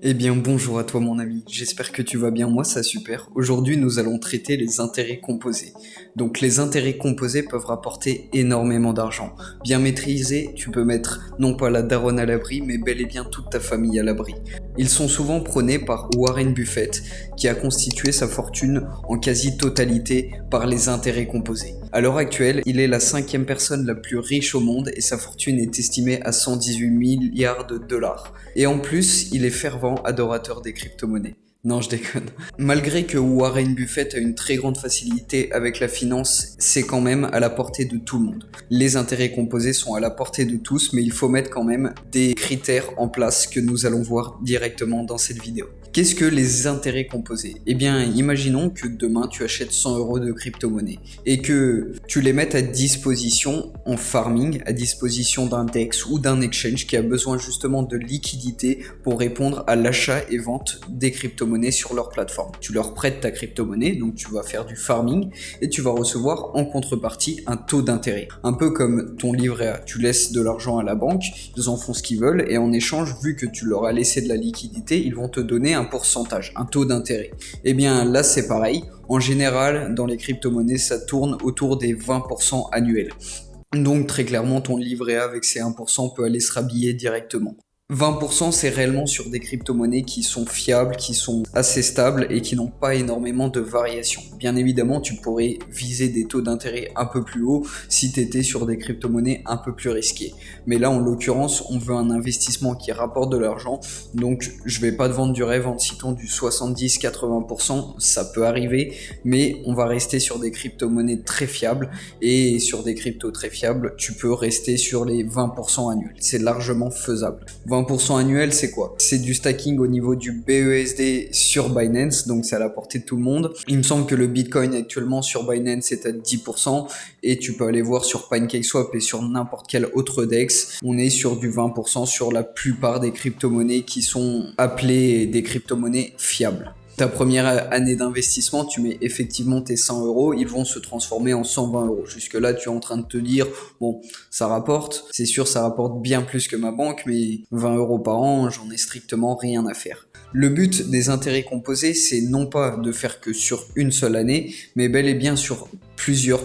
Eh bien bonjour à toi mon ami, j'espère que tu vas bien, moi ça super. Aujourd'hui nous allons traiter les intérêts composés. Donc les intérêts composés peuvent rapporter énormément d'argent. Bien maîtrisés, tu peux mettre non pas la daronne à l'abri, mais bel et bien toute ta famille à l'abri. Ils sont souvent prônés par Warren Buffett, qui a constitué sa fortune en quasi-totalité par les intérêts composés. À l'heure actuelle, il est la 5e personne la plus riche au monde et sa fortune est estimée à 118 milliards de dollars. Et en plus, il est fervent adorateur des crypto-monnaies. Non, je déconne. Malgré que Warren Buffett a une très grande facilité avec la finance, c'est quand même à la portée de tout le monde. Les intérêts composés sont à la portée de tous, mais il faut mettre quand même des critères en place que nous allons voir directement dans cette vidéo. Qu'est-ce que les intérêts composés? Eh bien, imaginons que demain tu achètes 100 euros de crypto-monnaie et que tu les mettes à disposition en farming, à disposition d'un DEX ou d'un exchange qui a besoin justement de liquidité pour répondre à l'achat et vente des crypto-monnaies sur leur plateforme. Tu leur prêtes ta crypto-monnaie, donc tu vas faire du farming et tu vas recevoir en contrepartie un taux d'intérêt. Un peu comme ton livret A, tu laisses de l'argent à la banque, ils en font ce qu'ils veulent et en échange, vu que tu leur as laissé de la liquidité, ils vont te donner un pourcentage, un taux d'intérêt. Et bien là c'est pareil, en général dans les crypto-monnaies ça tourne autour des 20% annuels. Donc très clairement ton livret A avec ses 1% peut aller se rhabiller directement. 20% c'est réellement sur des crypto-monnaies qui sont fiables, qui sont assez stables et qui n'ont pas énormément de variations. Bien évidemment, tu pourrais viser des taux d'intérêt un peu plus hauts si tu étais sur des crypto-monnaies un peu plus risquées. Mais là, en l'occurrence, on veut un investissement qui rapporte de l'argent. Donc, je vais pas te vendre du rêve en te citant du 70-80%, ça peut arriver, mais on va rester sur des crypto-monnaies très fiables et sur des cryptos très fiables, tu peux rester sur les 20% annuels. C'est largement faisable. 20% annuel, c'est quoi? C'est du stacking au niveau du BESD sur Binance, donc c'est à la portée de tout le monde. Il me semble que le Bitcoin actuellement sur Binance est à 10% et tu peux aller voir sur PancakeSwap et sur n'importe quel autre DEX. On est sur du 20% sur la plupart des crypto-monnaies qui sont appelées des crypto-monnaies fiables. Ta première année d'investissement, tu mets effectivement tes 100 euros, ils vont se transformer en 120 euros. Jusque-là, tu es en train de te dire, bon, ça rapporte, c'est sûr, ça rapporte bien plus que ma banque, mais 20 euros par an, j'en ai strictement rien à faire. Le but des intérêts composés, c'est non pas de faire que sur une seule année, mais bel et bien sur plusieurs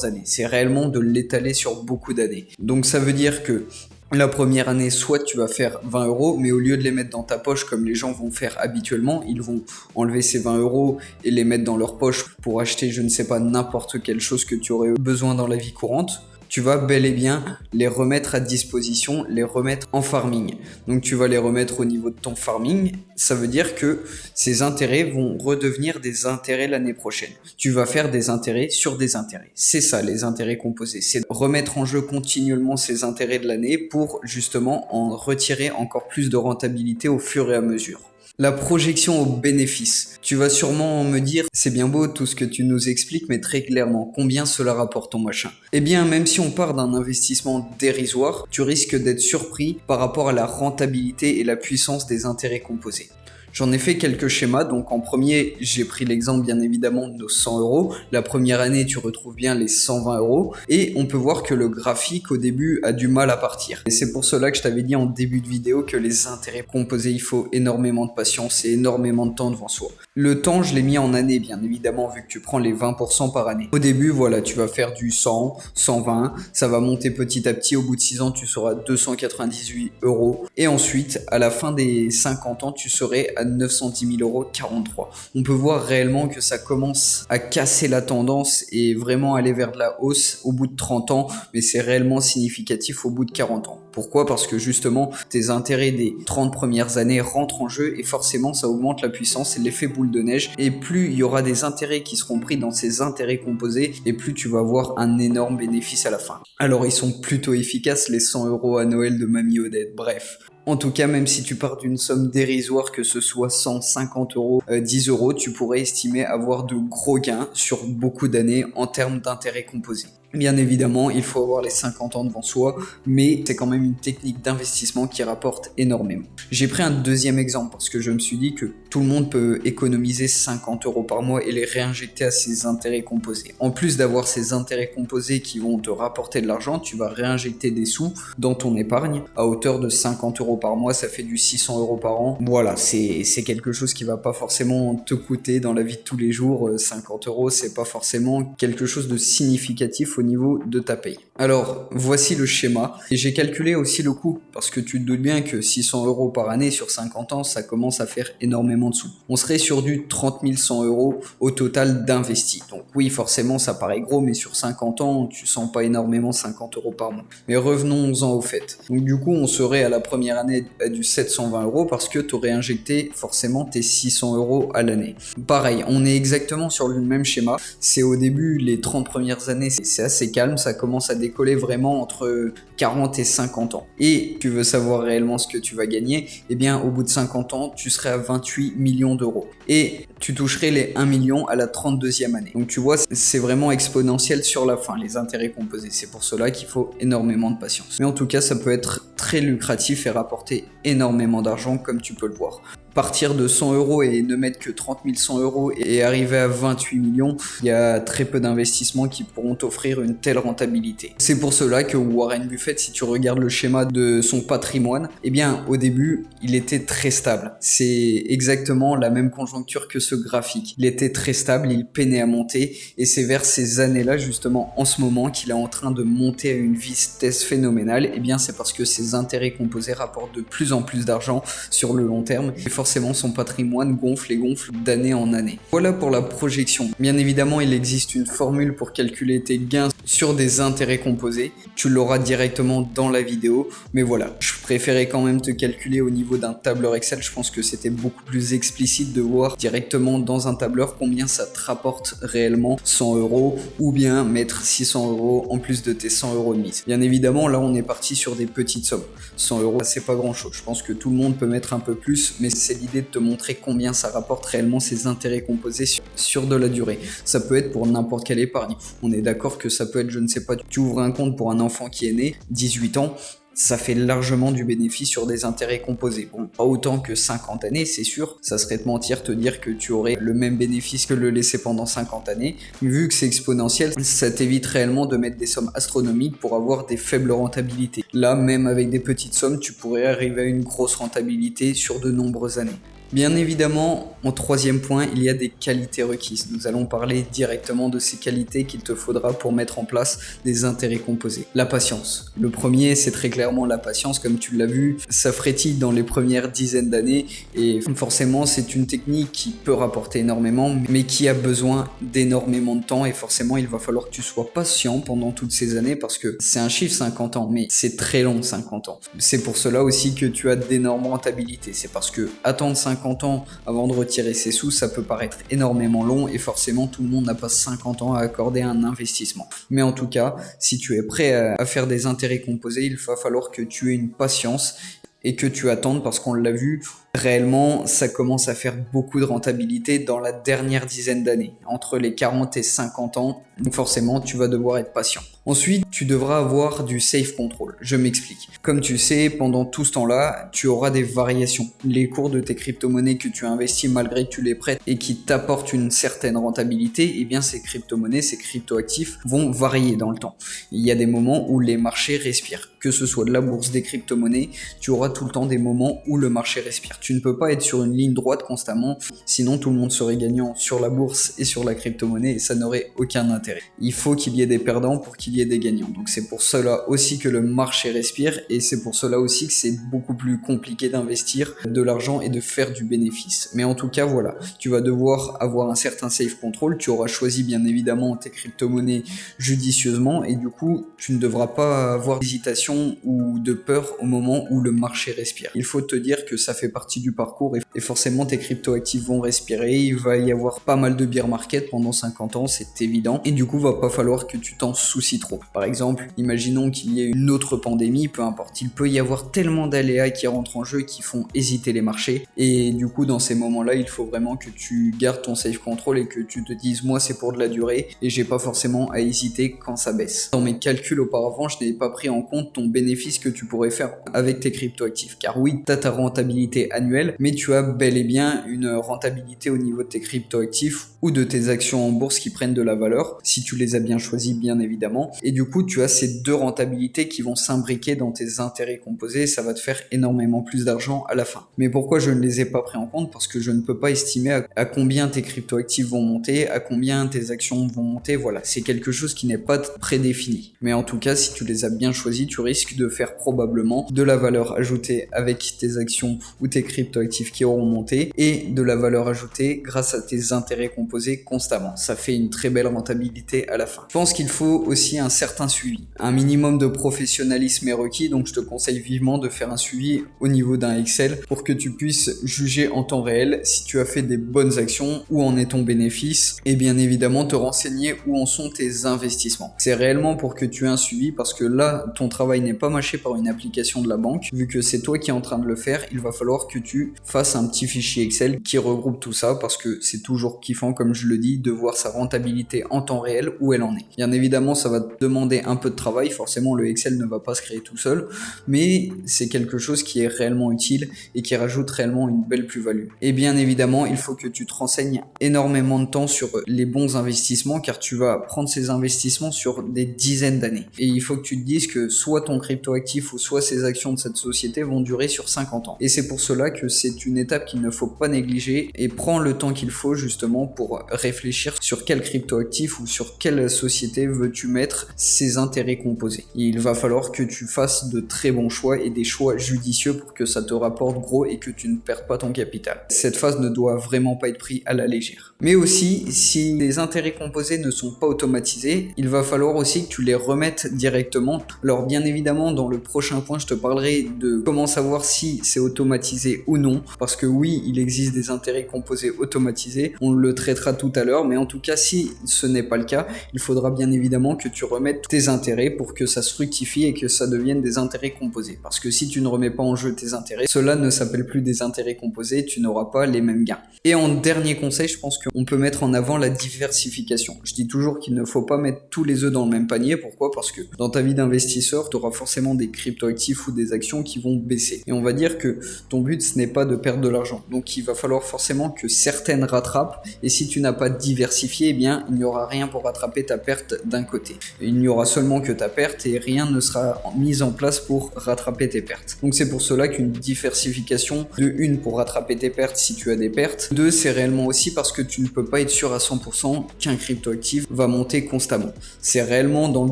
années. C'est réellement de l'étaler sur beaucoup d'années. Donc ça veut dire que la première année, soit tu vas faire 20 euros, mais au lieu de les mettre dans ta poche comme les gens vont faire habituellement, ils vont enlever ces 20 euros et les mettre dans leur poche pour acheter, je ne sais pas, n'importe quelle chose que tu aurais besoin dans la vie courante. Tu vas bel et bien les remettre à disposition, les remettre en farming. Donc tu vas les remettre au niveau de ton farming. Ça veut dire que ces intérêts vont redevenir des intérêts l'année prochaine. Tu vas faire des intérêts sur des intérêts. C'est ça les intérêts composés. C'est remettre en jeu continuellement ces intérêts de l'année pour justement en retirer encore plus de rentabilité au fur et à mesure. La projection au bénéfice. Tu vas sûrement me dire, c'est bien beau tout ce que tu nous expliques, mais très clairement, combien cela rapporte ton machin? Eh bien, même si on part d'un investissement dérisoire, tu risques d'être surpris par rapport à la rentabilité et la puissance des intérêts composés. J'en ai fait quelques schémas, donc en premier, j'ai pris l'exemple bien évidemment de nos 100 euros. La première année, tu retrouves bien les 120 euros et on peut voir que le graphique au début a du mal à partir. Et c'est pour cela que je t'avais dit en début de vidéo que les intérêts composés, il faut énormément de patience et énormément de temps devant soi. Le temps, je l'ai mis en année, bien évidemment, vu que tu prends les 20% par année. Au début, voilà, tu vas faire du 100, 120, ça va monter petit à petit. Au bout de 6 ans, tu seras à 298 euros. Et ensuite, à la fin des 50 ans, tu serais à 910 000 euros 43. On peut voir réellement que ça commence à casser la tendance et vraiment aller vers de la hausse au bout de 30 ans, mais c'est réellement significatif au bout de 40 ans. Pourquoi? Parce que justement, tes intérêts des 30 premières années rentrent en jeu et forcément, ça augmente la puissance et l'effet boule de neige. Et plus il y aura des intérêts qui seront pris dans ces intérêts composés, et plus tu vas avoir un énorme bénéfice à la fin. Alors, ils sont plutôt efficaces, les 100 euros à Noël de Mamie Odette. Bref. En tout cas, même si tu pars d'une somme dérisoire, que ce soit 150 euros, 10 euros, tu pourrais estimer avoir de gros gains sur beaucoup d'années en termes d'intérêts composés. Bien évidemment, il faut avoir les 50 ans devant soi, mais c'est quand même une technique d'investissement qui rapporte énormément. J'ai pris un deuxième exemple parce que je me suis dit que tout le monde peut économiser 50 € par mois et les réinjecter à ses intérêts composés. En plus d'avoir ces intérêts composés qui vont te rapporter de l'argent, tu vas réinjecter des sous dans ton épargne à hauteur de 50 € par mois, ça fait du 600 € par an. Voilà, c'est quelque chose qui va pas forcément te coûter dans la vie de tous les jours. 50 €, c'est pas forcément quelque chose de significatif au niveau de ta paye. Alors, voici le schéma. Et j'ai calculé aussi le coût, parce que tu te doutes bien que 600 € par année sur 50 ans, ça commence à faire énormément de sous. On serait sur du 30 100 € au total d'investis. Donc oui, forcément, ça paraît gros, mais sur 50 ans, tu sens pas énormément 50 € par mois. Mais revenons-en au fait. Donc du coup, on serait à la première année à du 720 € parce que tu aurais injecté forcément tes 600 € à l'année. Pareil, on est exactement sur le même schéma. C'est au début, les 30 premières années, c'est assez calme, ça commence à décoller vraiment entre 40 et 50 ans. Et tu veux savoir réellement ce que tu vas gagner, eh bien au bout de 50 ans, tu serais à 28 millions d'euros. Et tu toucherais les 1 million à la 32e année. Donc tu vois, c'est vraiment exponentiel sur la fin, les intérêts composés. C'est pour cela qu'il faut énormément de patience. Mais en tout cas, ça peut être très lucratif et rapporter énormément d'argent comme tu peux le voir. Partir de 100 € et ne mettre que 30 100 € et arriver à 28 millions, il y a très peu d'investissements qui pourront t'offrir une telle rentabilité. C'est pour cela que Warren Buffett, si tu regardes le schéma de son patrimoine, eh bien au début, il était très stable. C'est exactement la même conjoncture que ce graphique. Il était très stable, il peinait à monter et c'est vers ces années-là, justement en ce moment, qu'il est en train de monter à une vitesse phénoménale. Eh bien c'est parce que ses intérêts composés rapportent de plus en plus d'argent sur le long terme. Et forcément son patrimoine gonfle et gonfle d'année en année. Voilà pour la projection. Bien évidemment, il existe une formule pour calculer tes gains sur des intérêts composés. Tu l'auras directement dans la vidéo. Mais voilà, je préférais quand même te calculer au niveau d'un tableur Excel. Je pense que c'était beaucoup plus explicite de voir directement dans un tableur combien ça te rapporte réellement 100 € ou bien mettre 600 € en plus de tes 100 € de mise. Bien évidemment, là on est parti sur des petites sommes. 100 €, c'est pas grand chose. Je pense que tout le monde peut mettre un peu plus, mais c'est l'idée de te montrer combien ça rapporte réellement ces intérêts composés sur de la durée. Ça peut être pour n'importe quelle épargne. On est d'accord que ça peut être, je ne sais pas, tu ouvres un compte pour un enfant qui est né, 18 ans, ça fait largement du bénéfice sur des intérêts composés. Bon, pas autant que 50 années, c'est sûr. Ça serait te mentir te dire que tu aurais le même bénéfice que le laisser pendant 50 années. Mais vu que c'est exponentiel, ça t'évite réellement de mettre des sommes astronomiques pour avoir des faibles rentabilités. Là, même avec des petites sommes, tu pourrais arriver à une grosse rentabilité sur de nombreuses années. Bien évidemment, en troisième point, il y a des qualités requises. Nous allons parler directement de ces qualités qu'il te faudra pour mettre en place des intérêts composés. La patience. Le premier, c'est très clairement la patience. Comme tu l'as vu, ça frétille dans les premières dizaines d'années et forcément, c'est une technique qui peut rapporter énormément, mais qui a besoin d'énormément de temps et forcément, il va falloir que tu sois patient pendant toutes ces années parce que c'est un chiffre 50 ans, mais c'est très long 50 ans. C'est pour cela aussi que tu as d'énormes rentabilités. C'est parce que attendre 50 ans avant de retirer ses sous, ça peut paraître énormément long et forcément tout le monde n'a pas 50 ans à accorder à un investissement. Mais en tout cas, si tu es prêt à faire des intérêts composés, il va falloir que tu aies une patience et que tu attendes parce qu'on l'a vu, réellement, ça commence à faire beaucoup de rentabilité dans la dernière dizaine d'années, entre les 40 et 50 ans. Donc forcément, tu vas devoir être patient. Ensuite, tu devras avoir du safe control. Je m'explique. Comme tu sais, pendant tout ce temps-là, tu auras des variations. Les cours de tes crypto-monnaies que tu investis malgré que tu les prêtes et qui t'apportent une certaine rentabilité, eh bien ces crypto-monnaies, ces crypto-actifs vont varier dans le temps. Il y a des moments où les marchés respirent. Que ce soit de la bourse, des crypto-monnaies, tu auras tout le temps des moments où le marché respire. Tu ne peux pas être sur une ligne droite constamment, sinon tout le monde serait gagnant sur la bourse et sur la crypto-monnaie et ça n'aurait aucun intérêt. Il faut qu'il y ait des perdants pour qu'il y ait des gagnants. Donc c'est pour cela aussi que le marché respire et c'est pour cela aussi que c'est beaucoup plus compliqué d'investir de l'argent et de faire du bénéfice. Mais en tout cas, voilà, tu vas devoir avoir un certain safe control. Tu auras choisi bien évidemment tes crypto-monnaies judicieusement et du coup, tu ne devras pas avoir d'hésitation d'excitation ou de peur au moment où le marché respire. Il faut te dire que ça fait partie du parcours et forcément tes cryptoactifs vont respirer, il va y avoir pas mal de bear market pendant 50 ans, c'est évident, et du coup va pas falloir que tu t'en soucies trop. Par exemple, imaginons qu'il y ait une autre pandémie, peu importe, il peut y avoir tellement d'aléas qui rentrent en jeu qui font hésiter les marchés, et du coup dans ces moments-là, il faut vraiment que tu gardes ton safe control et que tu te dises moi c'est pour de la durée et j'ai pas forcément à hésiter quand ça baisse. Dans mes calculs auparavant, je n'ai pas pris en compte ton bénéfice que tu pourrais faire avec tes cryptoactifs, car oui, tu as ta rentabilité annuelle, mais tu as bel et bien une rentabilité au niveau de tes cryptoactifs ou de tes actions en bourse qui prennent de la valeur, si tu les as bien choisis bien évidemment, et du coup tu as ces deux rentabilités qui vont s'imbriquer dans tes intérêts composés, ça va te faire énormément plus d'argent à la fin. Mais pourquoi je ne les ai pas pris en compte? Parce que je ne peux pas estimer à combien tes cryptoactifs vont monter, à combien tes actions vont monter, voilà, c'est quelque chose qui n'est pas prédéfini. Mais en tout cas, si tu les as bien choisis, tu risques de faire probablement de la valeur ajoutée avec tes actions ou tes cryptoactifs qui auront monté et de la valeur ajoutée grâce à tes intérêts composés constamment. Ça fait une très belle rentabilité à la fin. Je pense qu'il faut aussi un certain suivi. Un minimum de professionnalisme est requis, donc je te conseille vivement de faire un suivi au niveau d'un Excel pour que tu puisses juger en temps réel si tu as fait des bonnes actions, où en est ton bénéfice et bien évidemment te renseigner où en sont tes investissements. C'est réellement pour que tu aies un suivi parce que là, ton travail n'est pas mâché par une application de la banque. Vu que c'est toi qui es en train de le faire, il va falloir que tu fasses un petit fichier Excel qui regroupe tout ça parce que c'est toujours kiffant, comme je le dis, de voir sa rentabilité en temps réel, où elle en est. Bien évidemment, ça va te demander un peu de travail. Forcément, le Excel ne va pas se créer tout seul, mais c'est quelque chose qui est réellement utile et qui rajoute réellement une belle plus-value. Et bien évidemment, il faut que tu te renseignes énormément de temps sur les bons investissements car tu vas prendre ces investissements sur des dizaines d'années. Et il faut que tu te dises que soit ton cryptoactif ou soit ces actions de cette société vont durer sur 50 ans. Et c'est pour cela que c'est une étape qu'il ne faut pas négliger et prends le temps qu'il faut justement pour réfléchir sur quel cryptoactif ou sur quelle société veux-tu mettre ces intérêts composés. Et il va falloir que tu fasses de très bons choix et des choix judicieux pour que ça te rapporte gros et que tu ne perdes pas ton capital. Cette phase ne doit vraiment pas être prise à la légère. Mais aussi, si les intérêts composés ne sont pas automatisés, il va falloir aussi que tu les remettes directement. Alors bien évidemment, dans le prochain point, je te parlerai de comment savoir si c'est automatisé ou non, parce que oui, il existe des intérêts composés automatisés, on le traitera tout à l'heure, mais en tout cas, si ce n'est pas le cas, il faudra bien évidemment que tu remettes tes intérêts pour que ça se fructifie et que ça devienne des intérêts composés. Parce que si tu ne remets pas en jeu tes intérêts, cela ne s'appelle plus des intérêts composés, tu n'auras pas les mêmes gains. Et en dernier conseil, je pense qu'on peut mettre en avant la diversification. Je dis toujours qu'il ne faut pas mettre tous les œufs dans le même panier. Pourquoi? Parce que dans ta vie d'investisseur, tu auras forcément des cryptoactifs ou des actions qui vont baisser. Et on va dire que ton but, ce n'est pas de perdre de l'argent. Donc il va falloir forcément que certaines rattrapent. Et si tu n'as pas diversifié, eh bien, il n'y aura rien pour rattraper ta perte d'un côté. Il n'y aura seulement que ta perte et rien ne sera mis en place pour rattraper tes pertes. Donc c'est pour cela qu'une diversification, de une, pour rattraper tes pertes si tu as des pertes. Deux, c'est réellement aussi parce que tu ne peux pas être sûr à 100% qu'un cryptoactif va monter constamment. C'est réellement dans le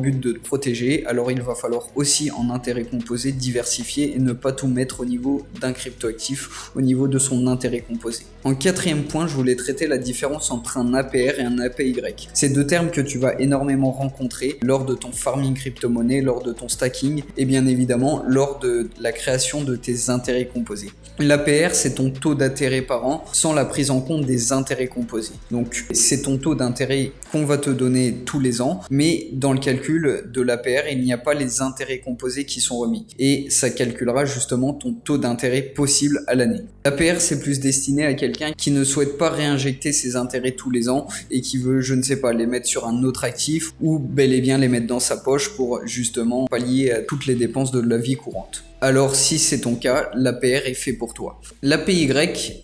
but de te protéger, alors il va falloir aussi en intérêt composé diversifier et ne pas tout mettre au niveau d'un cryptoactif, au niveau de son intérêt composé. En quatrième point, je voulais traiter la différence entre un APR et un APY. C'est deux termes que tu vas énormément rencontrer lors de ton farming crypto-monnaie, lors de ton stacking et bien évidemment lors de la création de tes intérêts composés. L'APR, c'est ton taux d'intérêt par an sans la prise en compte des intérêts composés. Donc c'est ton taux d'intérêt qu'on va te donner tous les ans, mais dans le calcul de l'APR, il n'y a pas les intérêts composés qui sont remis. Et ça calculera justement ton taux d'intérêt possible à l'année. L'APR, c'est plus destiné à quelqu'un qui ne souhaite pas réinjecter ses intérêts tous les ans et qui veut, je ne sais pas, les mettre sur un autre actif ou bel et bien les mettre dans sa poche pour justement pallier à toutes les dépenses de la vie courante. Alors si c'est ton cas, l'APR est fait pour toi. L'APY,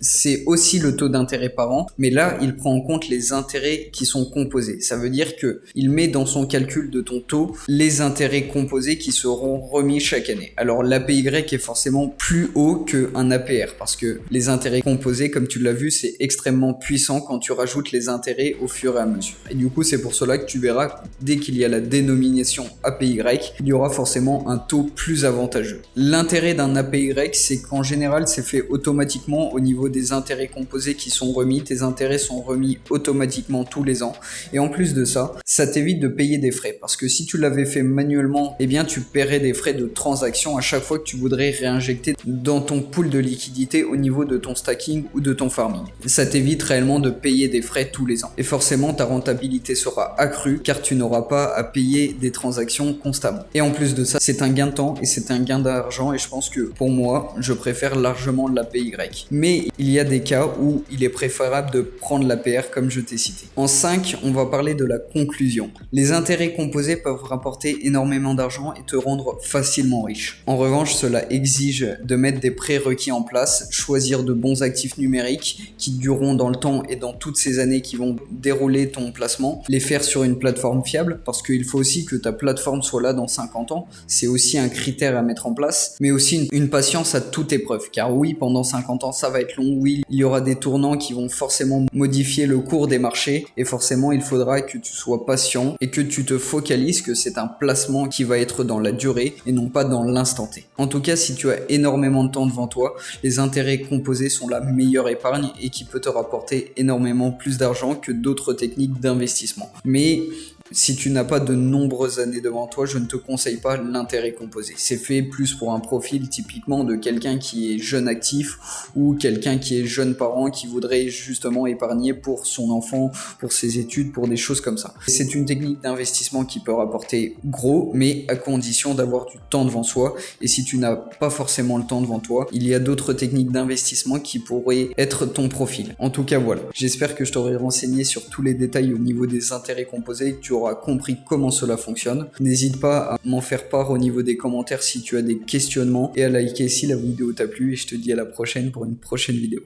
c'est aussi le taux d'intérêt par an, mais là, il prend en compte les intérêts qui sont composés. Ça veut dire que il met dans son calcul de ton taux les intérêts composés qui seront remis chaque année. Alors l'APY est forcément plus haut qu'un APR, parce que les intérêts composés, comme tu l'as vu, c'est extrêmement puissant quand tu rajoutes les intérêts au fur et à mesure. Et du coup, c'est pour cela que tu verras, dès qu'il y a la dénomination APY, il y aura forcément un taux plus avantageux. L'intérêt d'un APY, c'est qu'en général, c'est fait automatiquement au niveau des intérêts composés qui sont remis. Tes intérêts sont remis automatiquement tous les ans. Et en plus de ça, ça t'évite de payer des frais. Parce que si tu l'avais fait manuellement, eh bien, tu paierais des frais de transaction à chaque fois que tu voudrais réinjecter dans ton pool de liquidité au niveau de ton stacking ou de ton farming. Ça t'évite réellement de payer des frais tous les ans. Et forcément, ta rentabilité sera accrue car tu n'auras pas à payer des transactions constamment. Et en plus de ça, c'est un gain de temps et c'est un gain d'argent et je pense que pour moi, je préfère largement l'APY. Mais il y a des cas où il est préférable de prendre l'APR comme je t'ai cité. En 5, on va parler de la conclusion. Les intérêts composés peuvent rapporter énormément d'argent et te rendre facilement riche. En revanche, cela exige de mettre des prérequis en place, choisir de bons actifs numériques qui dureront dans le temps et dans toutes ces années qui vont dérouler ton placement, les faire sur une plateforme fiable parce qu'il faut aussi que ta plateforme soit là dans 50 ans. C'est aussi un critère à mettre en place, mais aussi une patience à toute épreuve. Car oui, pendant 50 ans, ça va être long. Oui, il y aura des tournants qui vont forcément modifier le cours des marchés et forcément, il faudra que tu sois patient et que tu te focalises que c'est un placement qui va être dans la durée et non pas dans l'instant T. En tout cas, si tu as énormément de temps devant toi, les intérêts composés sont la meilleure épargne et qui peut te rapporter énormément plus d'argent que d'autres techniques d'investissement. Mais si tu n'as pas de nombreuses années devant toi, je ne te conseille pas l'intérêt composé. C'est fait plus pour un profil typiquement de quelqu'un qui est jeune actif ou quelqu'un qui est jeune parent qui voudrait justement épargner pour son enfant, pour ses études, pour des choses comme ça. C'est une technique d'investissement qui peut rapporter gros, mais à condition d'avoir du temps devant soi. Et si tu n'as pas forcément le temps devant toi, il y a d'autres techniques d'investissement qui pourraient être ton profil. En tout cas, voilà. J'espère que je t'aurai renseigné sur tous les détails au niveau des intérêts composés et que tu auras compris comment cela fonctionne. N'hésite pas à m'en faire part au niveau des commentaires si tu as des questionnements et à liker si la vidéo t'a plu et je te dis à la prochaine pour une prochaine vidéo.